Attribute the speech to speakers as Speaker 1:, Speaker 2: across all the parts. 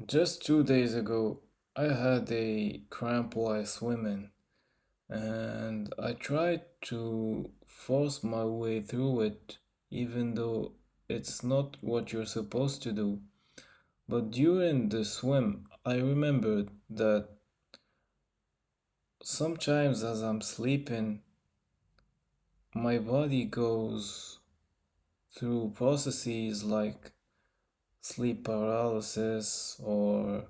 Speaker 1: Just 2 days ago, I had a cramp while swimming, and I tried to force my way through it, even though it's not what you're supposed to do. But during the swim, I remembered that sometimes as I'm sleeping, my body goes through processes like sleep paralysis or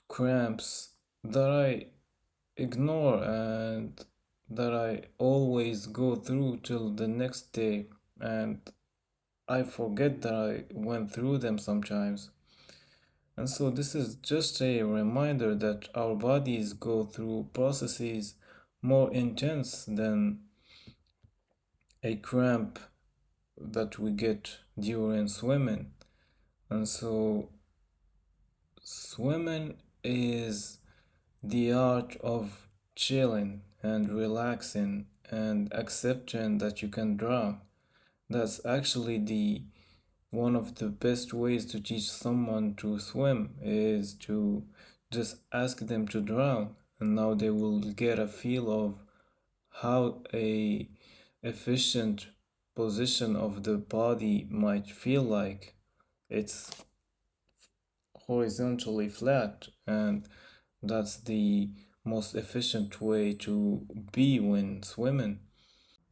Speaker 1: cramps that I ignore and that I always go through till the next day, and I forget that I went through them sometimes. And so this is just a reminder that our bodies go through processes more intense than a cramp that we get during swimming. And so swimming is the art of chilling and relaxing and accepting that you can drown. That's actually the one of the best ways to teach someone to swim is to just ask them to drown, and now they will get a feel of how a efficient position of the body might feel like. It's horizontally flat, and that's the most efficient way to be when swimming.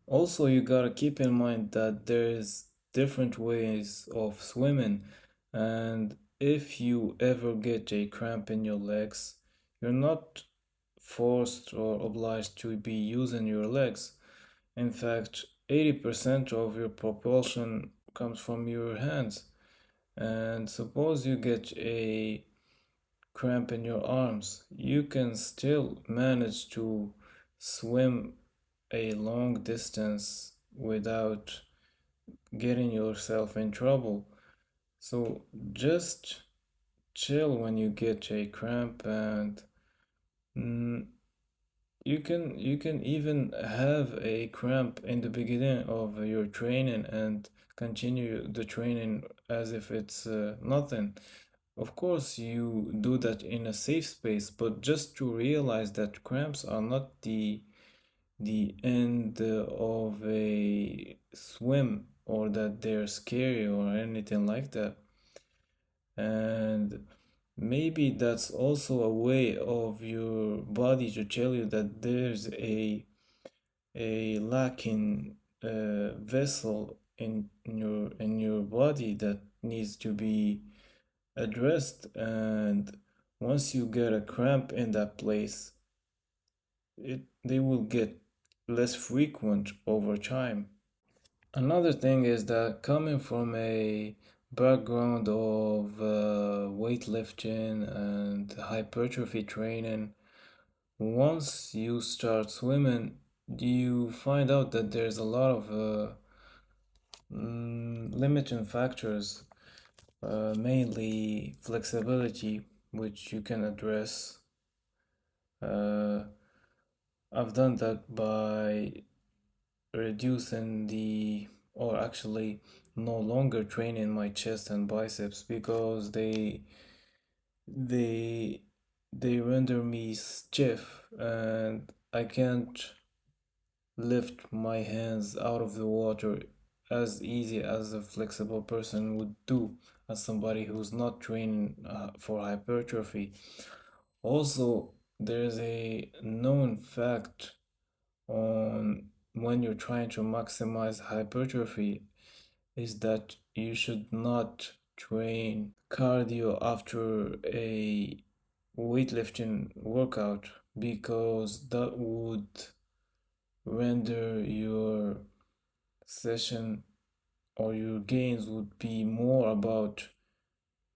Speaker 1: Also, you gotta keep in mind that there's different ways of swimming, and if you ever get a cramp in your legs, you're not forced or obliged to be using your legs. In fact, 80% of your propulsion comes from your hands. And suppose you get a cramp in your arms, you can still manage to swim a long distance without getting yourself in trouble. So just chill when you get a cramp, and mm, you can even have a cramp in the beginning of your training and continue the training as if it's nothing. Of course, you do that in a safe space, but just to realize that cramps are not the end of a swim or that they're scary or anything like that. And maybe that's also a way of your body to tell you that there's a lacking vessel in your body that needs to be addressed. And once you get a cramp in that place, they will get less frequent over time. Another thing is that coming from a background of weightlifting and hypertrophy training, once you start swimming, you find out that there's a lot of limiting factors, mainly flexibility, which you can address. Uh, I've done that by reducing or actually no longer training my chest and biceps because they they render me stiff and I can't lift my hands out of the water as easy as a flexible person would do, as somebody who's not training for hypertrophy. Also, there's a known fact on when you're trying to maximize hypertrophy is that you should not train cardio after a weightlifting workout because that would render your session or your gains would be more about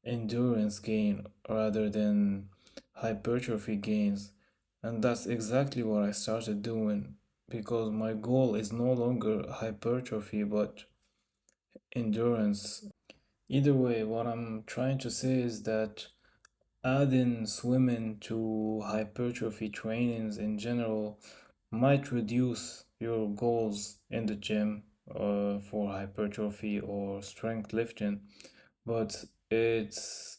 Speaker 1: endurance gain rather than hypertrophy gains. And that's exactly what I started doing because my goal is no longer hypertrophy but endurance. Either way, what I'm trying to say is that adding swimming to hypertrophy trainings in general might reduce your goals in the gym for hypertrophy or strength lifting, but it's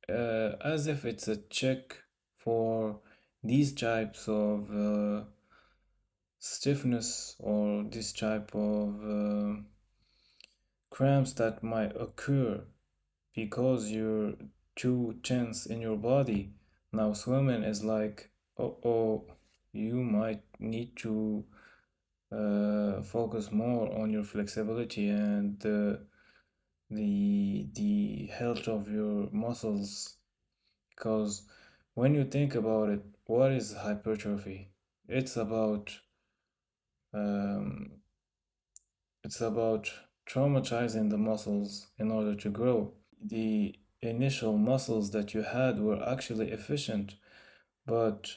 Speaker 1: as if it's a check for these types of stiffness or this type of cramps that might occur because you're too tense in your body. Now, swimming is like, oh, you might need to focus more on your flexibility and the health of your muscles. Because when you think about it, what is hypertrophy? It's about um, it's about traumatizing the muscles in order to grow. The initial muscles that you had were actually efficient, but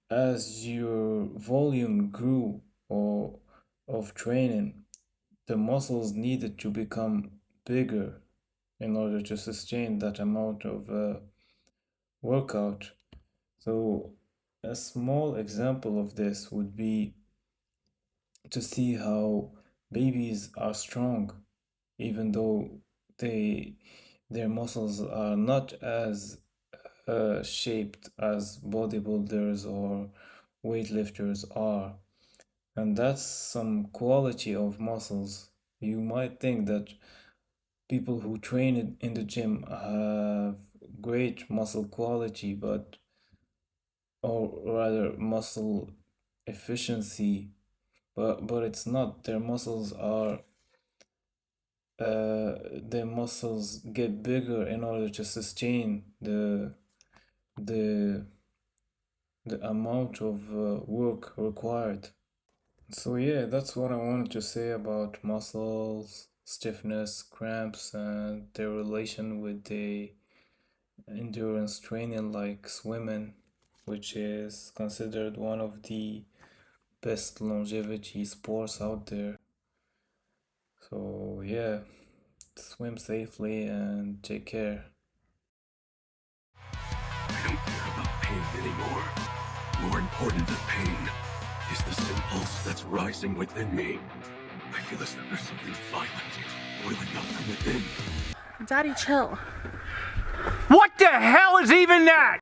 Speaker 1: as your volume grew or of training, the muscles needed to become bigger in order to sustain that amount of workout. So, a small example of this would be to see how babies are strong, even though they their muscles are not as shaped as bodybuilders or weightlifters are. And that's some quality of muscles. You might think that people who train in the gym have great muscle quality, but or rather muscle efficiency, but it's not. Their muscles get bigger in order to sustain the the amount of work required. So yeah, that's what I wanted to say about muscles, stiffness, cramps, and their relation with the endurance training like swimming, which is considered one of the best longevity sports out there. So yeah, swim safely and take care.
Speaker 2: I don't care about pain anymore. More important than pain is the impulse that's rising within me. I feel as though there's something violent boiling up from within.
Speaker 3: Daddy, chill.
Speaker 4: What the hell is even that?